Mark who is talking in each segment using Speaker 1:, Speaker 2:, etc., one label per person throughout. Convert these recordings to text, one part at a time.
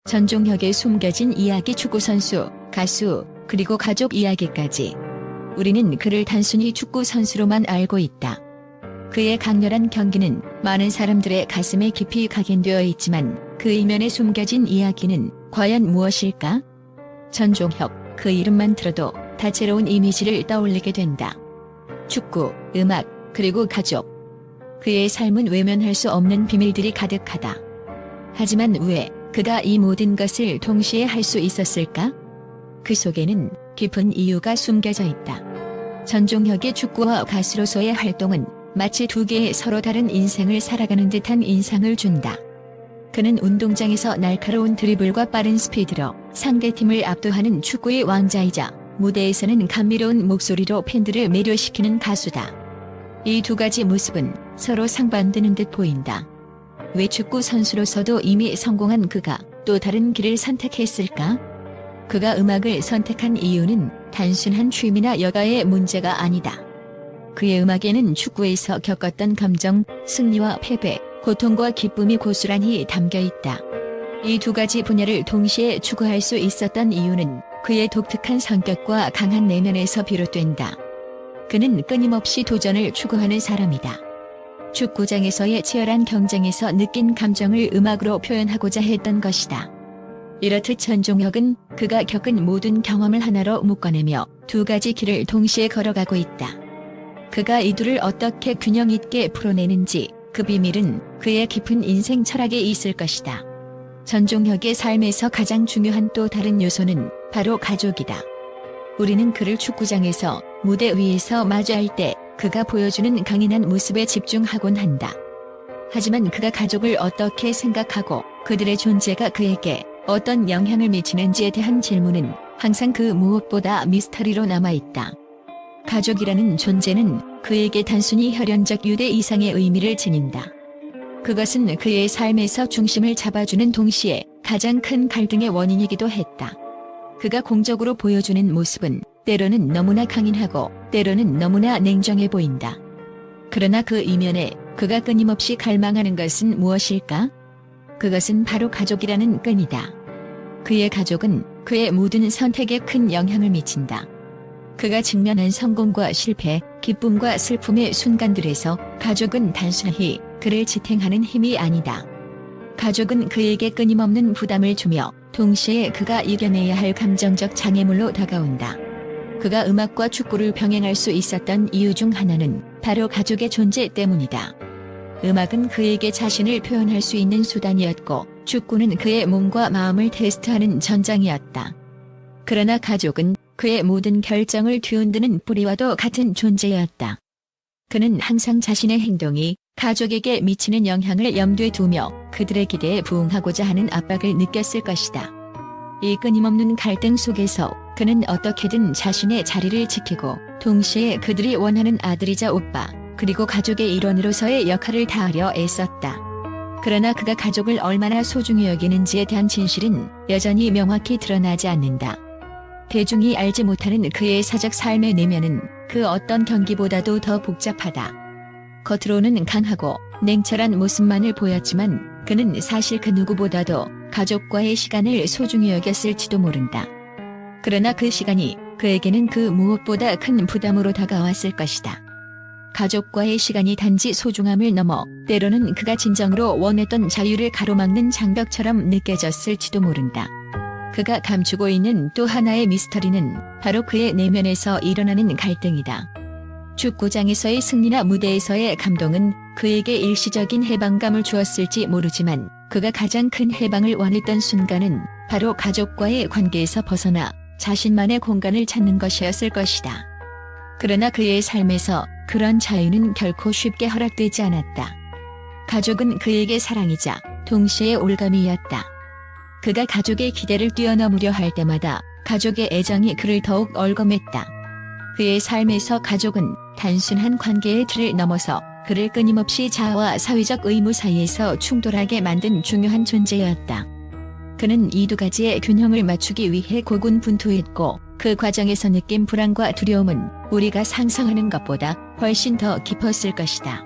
Speaker 1: 전종혁의 숨겨진 이야기 축구선수, 가수, 그리고 가족 이야기까지. 우리는 그를 단순히 축구선수로만 알고 있다. 그의 강렬한 경기는 많은 사람들의 가슴에 깊이 각인되어 있지만 그 이면에 숨겨진 이야기는 과연 무엇일까? 전종혁, 그 이름만 들어도 다채로운 이미지를 떠올리게 된다. 축구, 음악, 그리고 가족. 그의 삶은 외면할 수 없는 비밀들이 가득하다. 하지만 왜 그가 이 모든 것을 동시에 할 수 있었을까? 그 속에는 깊은 이유가 숨겨져 있다. 전종혁의 축구와 가수로서의 활동은 마치 두 개의 서로 다른 인생을 살아가는 듯한 인상을 준다. 그는 운동장에서 날카로운 드리블과 빠른 스피드로 상대팀을 압도하는 축구의 왕자이자 무대에서는 감미로운 목소리로 팬들을 매료시키는 가수다. 이 두 가지 모습은 서로 상반되는 듯 보인다. 왜 축구 선수로서도 이미 성공한 그가 또 다른 길을 선택했을까? 그가 음악을 선택한 이유는 단순한 취미나 여가의 문제가 아니다. 그의 음악에는 축구에서 겪었던 감정, 승리와 패배, 고통과 기쁨이 고스란히 담겨 있다. 이 두 가지 분야를 동시에 추구할 수 있었던 이유는 그의 독특한 성격과 강한 내면에서 비롯된다. 그는 끊임없이 도전을 추구하는 사람이다. 축구장에서의 치열한 경쟁에서 느낀 감정을 음악으로 표현하고자 했던 것이다. 이렇듯 전종혁은 그가 겪은 모든 경험을 하나로 묶어내며 두 가지 길을 동시에 걸어가고 있다. 그가 이 둘을 어떻게 균형 있게 풀어내는지 그 비밀은 그의 깊은 인생 철학에 있을 것이다. 전종혁의 삶에서 가장 중요한 또 다른 요소는 바로 가족이다. 우리는 그를 축구장에서 무대 위에서 마주할 때 그가 보여주는 강인한 모습에 집중하곤 한다. 하지만 그가 가족을 어떻게 생각하고 그들의 존재가 그에게 어떤 영향을 미치는지에 대한 질문은 항상 그 무엇보다 미스터리로 남아있다. 가족이라는 존재는 그에게 단순히 혈연적 유대 이상의 의미를 지닌다. 그것은 그의 삶에서 중심을 잡아주는 동시에 가장 큰 갈등의 원인이기도 했다. 그가 공적으로 보여주는 모습은 때로는 너무나 강인하고 때로는 너무나 냉정해 보인다. 그러나 그 이면에 그가 끊임없이 갈망하는 것은 무엇일까? 그것은 바로 가족이라는 끈이다. 그의 가족은 그의 모든 선택에 큰 영향을 미친다. 그가 직면한 성공과 실패, 기쁨과 슬픔의 순간들에서 가족은 단순히 그를 지탱하는 힘이 아니다. 가족은 그에게 끊임없는 부담을 주며 동시에 그가 이겨내야 할 감정적 장애물로 다가온다. 그가 음악과 축구를 병행할 수 있었던 이유 중 하나는 바로 가족의 존재 때문이다. 음악은 그에게 자신을 표현할 수 있는 수단이었고 축구는 그의 몸과 마음을 테스트하는 전장이었다. 그러나 가족은 그의 모든 결정을 뒤흔드는 뿌리와도 같은 존재였다. 그는 항상 자신의 행동이 가족에게 미치는 영향을 염두에 두며 그들의 기대에 부응하고자 하는 압박을 느꼈을 것이다. 이 끊임없는 갈등 속에서 그는 어떻게든 자신의 자리를 지키고 동시에 그들이 원하는 아들이자 오빠 그리고 가족의 일원으로서의 역할을 다하려 애썼다. 그러나 그가 가족을 얼마나 소중히 여기는지에 대한 진실은 여전히 명확히 드러나지 않는다. 대중이 알지 못하는 그의 사적 삶의 내면은 그 어떤 경기보다도 더 복잡하다. 겉으로는 강하고 냉철한 모습만을 보였지만 그는 사실 그 누구보다도 가족과의 시간을 소중히 여겼을지도 모른다. 그러나 그 시간이 그에게는 그 무엇보다 큰 부담으로 다가왔을 것이다. 가족과의 시간이 단지 소중함을 넘어 때로는 그가 진정으로 원했던 자유를 가로막는 장벽처럼 느껴졌을지도 모른다. 그가 감추고 있는 또 하나의 미스터리는 바로 그의 내면에서 일어나는 갈등이다. 축구장에서의 승리나 무대에서의 감동은 그에게 일시적인 해방감을 주었을지 모르지만 그가 가장 큰 해방을 원했던 순간은 바로 가족과의 관계에서 벗어나 자신만의 공간을 찾는 것이었을 것이다. 그러나 그의 삶에서 그런 자유는 결코 쉽게 허락되지 않았다. 가족은 그에게 사랑이자 동시에 올가미였다. 그가 가족의 기대를 뛰어넘으려 할 때마다 가족의 애정이 그를 더욱 얼검했다. 그의 삶에서 가족은 단순한 관계의 틀을 넘어서 그를 끊임없이 자아와 사회적 의무 사이에서 충돌하게 만든 중요한 존재였다. 그는 이 두 가지의 균형을 맞추기 위해 고군분투했고 그 과정에서 느낀 불안과 두려움은 우리가 상상하는 것보다 훨씬 더 깊었을 것이다.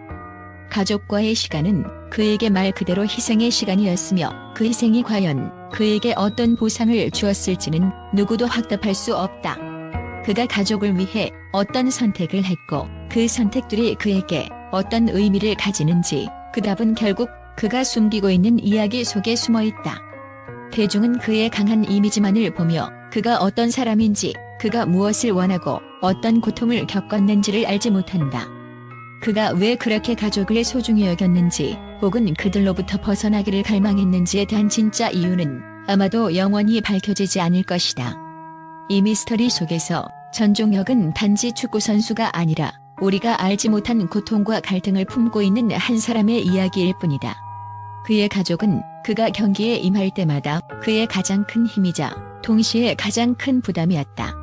Speaker 1: 가족과의 시간은 그에게 말 그대로 희생의 시간이었으며 그 희생이 과연 그에게 어떤 보상을 주었을지는 누구도 확답할 수 없다. 그가 가족을 위해 어떤 선택을 했고 그 선택들이 그에게 어떤 의미를 가지는지 그 답은 결국 그가 숨기고 있는 이야기 속에 숨어 있다. 대중은 그의 강한 이미지만을 보며 그가 어떤 사람인지, 그가 무엇을 원하고 어떤 고통을 겪었는지를 알지 못한다. 그가 왜 그렇게 가족을 소중히 여겼는지 혹은 그들로부터 벗어나기를 갈망했는지에 대한 진짜 이유는 아마도 영원히 밝혀지지 않을 것이다. 이 미스터리 속에서 전종혁은 단지 축구 선수가 아니라 우리가 알지 못한 고통과 갈등을 품고 있는 한 사람의 이야기일 뿐이다. 그의 가족은 그가 경기에 임할 때마다 그의 가장 큰 힘이자 동시에 가장 큰 부담이었다.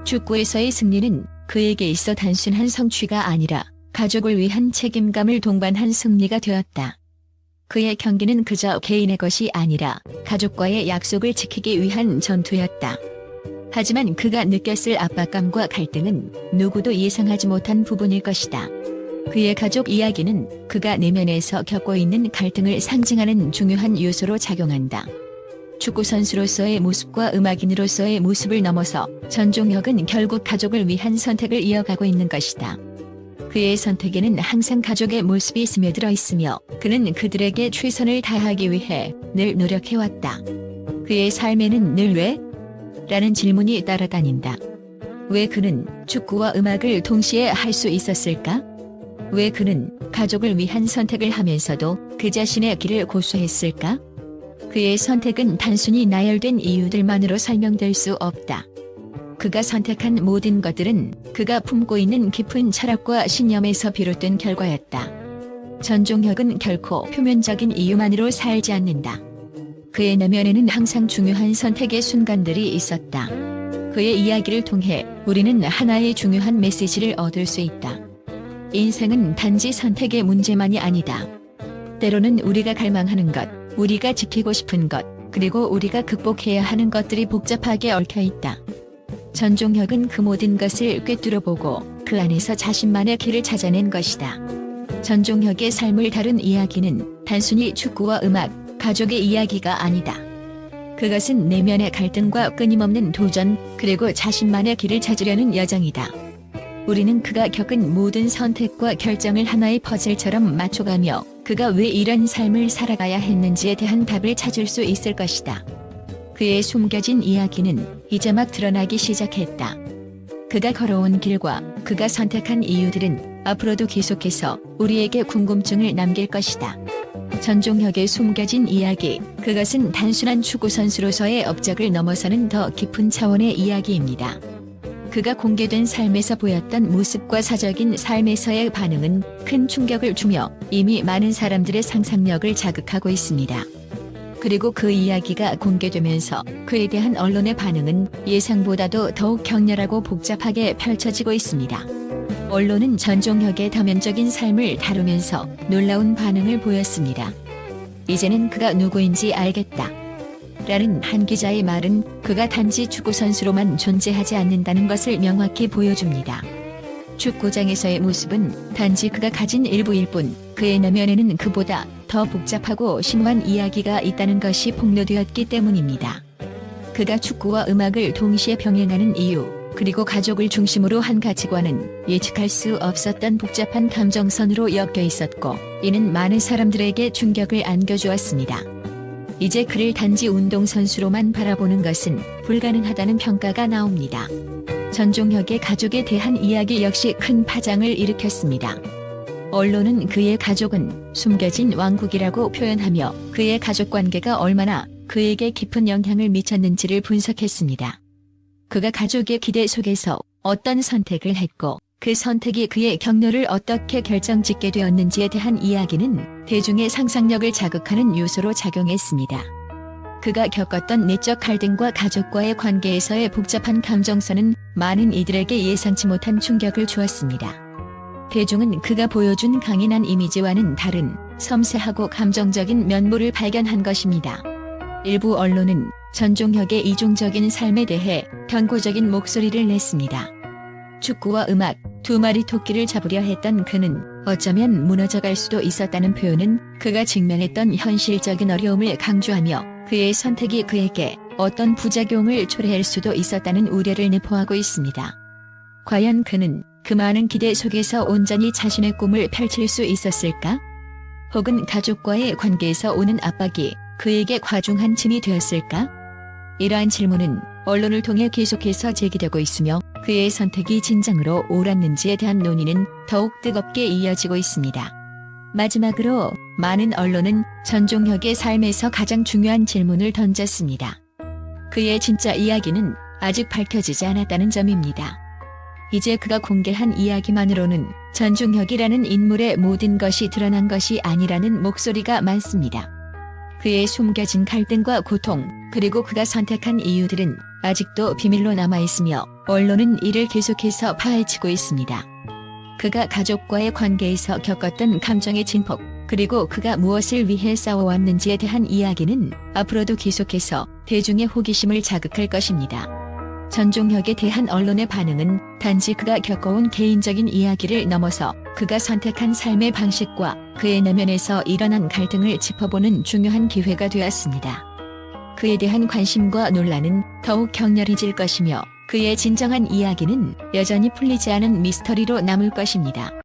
Speaker 1: 축구에서의 승리는 그에게 있어 단순한 성취가 아니라 가족을 위한 책임감을 동반한 승리가 되었다. 그의 경기는 그저 개인의 것이 아니라 가족과의 약속을 지키기 위한 전투였다. 하지만 그가 느꼈을 압박감과 갈등은 누구도 예상하지 못한 부분일 것이다. 그의 가족 이야기는 그가 내면에서 겪고 있는 갈등을 상징하는 중요한 요소로 작용한다. 축구 선수로서의 모습과 음악인으로서의 모습을 넘어서 전종혁은 결국 가족을 위한 선택을 이어가고 있는 것이다. 그의 선택에는 항상 가족의 모습이 스며들어 있으며 그는 그들에게 최선을 다하기 위해 늘 노력해왔다. 그의 삶에는 늘 왜? 라는 질문이 따라다닌다. 왜 그는 축구와 음악을 동시에 할 수 있었을까? 왜 그는 가족을 위한 선택을 하면서도 그 자신의 길을 고수했을까? 그의 선택은 단순히 나열된 이유들만으로 설명될 수 없다. 그가 선택한 모든 것들은 그가 품고 있는 깊은 철학과 신념에서 비롯된 결과였다. 전종혁은 결코 표면적인 이유만으로 살지 않는다. 그의 내면에는 항상 중요한 선택의 순간들이 있었다. 그의 이야기를 통해 우리는 하나의 중요한 메시지를 얻을 수 있다. 인생은 단지 선택의 문제만이 아니다. 때로는 우리가 갈망하는 것, 우리가 지키고 싶은 것, 그리고 우리가 극복해야 하는 것들이 복잡하게 얽혀 있다. 전종혁은 그 모든 것을 꿰뚫어보고 그 안에서 자신만의 길을 찾아낸 것이다. 전종혁의 삶을 다룬 이야기는 단순히 축구와 음악, 가족의 이야기가 아니다. 그것은 내면의 갈등과 끊임없는 도전, 그리고 자신만의 길을 찾으려는 여정이다. 우리는 그가 겪은 모든 선택과 결정을 하나의 퍼즐처럼 맞춰가며 그가 왜 이런 삶을 살아가야 했는지에 대한 답을 찾을 수 있을 것이다. 그의 숨겨진 이야기는 이제 막 드러나기 시작했다. 그가 걸어온 길과 그가 선택한 이유들은 앞으로도 계속해서 우리에게 궁금증을 남길 것이다. 전종혁의 숨겨진 이야기, 그것은 단순한 축구 선수로서의 업적을 넘어서는 더 깊은 차원의 이야기입니다. 그가 공개된 삶에서 보였던 모습과 사적인 삶에서의 반응은 큰 충격을 주며 이미 많은 사람들의 상상력을 자극하고 있습니다. 그리고 그 이야기가 공개되면서 그에 대한 언론의 반응은 예상보다도 더욱 격렬하고 복잡하게 펼쳐지고 있습니다. 언론은 전종혁의 다면적인 삶을 다루면서 놀라운 반응을 보였습니다. 이제는 그가 누구인지 알겠다. 라는 한 기자의 말은 그가 단지 축구선수로만 존재하지 않는다는 것을 명확히 보여줍니다. 축구장에서의 모습은 단지 그가 가진 일부일 뿐 그의 내면에는 그보다 더 복잡하고 심오한 이야기가 있다는 것이 폭로되었기 때문입니다. 그가 축구와 음악을 동시에 병행하는 이유, 그리고 가족을 중심으로 한 가치관은 예측할 수 없었던 복잡한 감정선으로 엮여 있었고 이는 많은 사람들에게 충격을 안겨주었습니다. 이제 그를 단지 운동선수로만 바라보는 것은 불가능하다는 평가가 나옵니다. 전종혁의 가족에 대한 이야기 역시 큰 파장을 일으켰습니다. 언론은 그의 가족은 숨겨진 왕국이라고 표현하며 그의 가족관계가 얼마나 그에게 깊은 영향을 미쳤는지를 분석했습니다. 그가 가족의 기대 속에서 어떤 선택을 했고 그 선택이 그의 경로를 어떻게 결정짓게 되었는지에 대한 이야기는 대중의 상상력을 자극하는 요소로 작용했습니다. 그가 겪었던 내적 갈등과 가족과의 관계에서의 복잡한 감정선은 많은 이들에게 예상치 못한 충격을 주었습니다. 대중은 그가 보여준 강인한 이미지와는 다른 섬세하고 감정적인 면모를 발견한 것입니다. 일부 언론은 전종혁의 이중적인 삶에 대해 경고적인 목소리를 냈습니다. 축구와 음악, 두 마리 토끼를 잡으려 했던 그는 어쩌면 무너져갈 수도 있었다는 표현은 그가 직면했던 현실적인 어려움을 강조하며 그의 선택이 그에게 어떤 부작용을 초래할 수도 있었다는 우려를 내포하고 있습니다. 과연 그는 그 많은 기대 속에서 온전히 자신의 꿈을 펼칠 수 있었을까? 혹은 가족과의 관계에서 오는 압박이 그에게 과중한 짐이 되었을까? 이러한 질문은 언론을 통해 계속해서 제기되고 있으며 그의 선택이 진정으로 옳았는지에 대한 논의는 더욱 뜨겁게 이어지고 있습니다. 마지막으로 많은 언론은 전종혁의 삶에서 가장 중요한 질문을 던졌습니다. 그의 진짜 이야기는 아직 밝혀지지 않았다는 점입니다. 이제 그가 공개한 이야기만으로는 전종혁이라는 인물의 모든 것이 드러난 것이 아니라는 목소리가 많습니다. 그의 숨겨진 갈등과 고통, 그리고 그가 선택한 이유들은 아직도 비밀로 남아있으며 언론은 이를 계속해서 파헤치고 있습니다. 그가 가족과의 관계에서 겪었던 감정의 진폭, 그리고 그가 무엇을 위해 싸워왔는지에 대한 이야기는 앞으로도 계속해서 대중의 호기심을 자극할 것입니다. 전종혁에 대한 언론의 반응은 단지 그가 겪어온 개인적인 이야기를 넘어서 그가 선택한 삶의 방식과 그의 내면에서 일어난 갈등을 짚어보는 중요한 기회가 되었습니다. 그에 대한 관심과 논란은 더욱 격렬해질 것이며 그의 진정한 이야기는 여전히 풀리지 않은 미스터리로 남을 것입니다.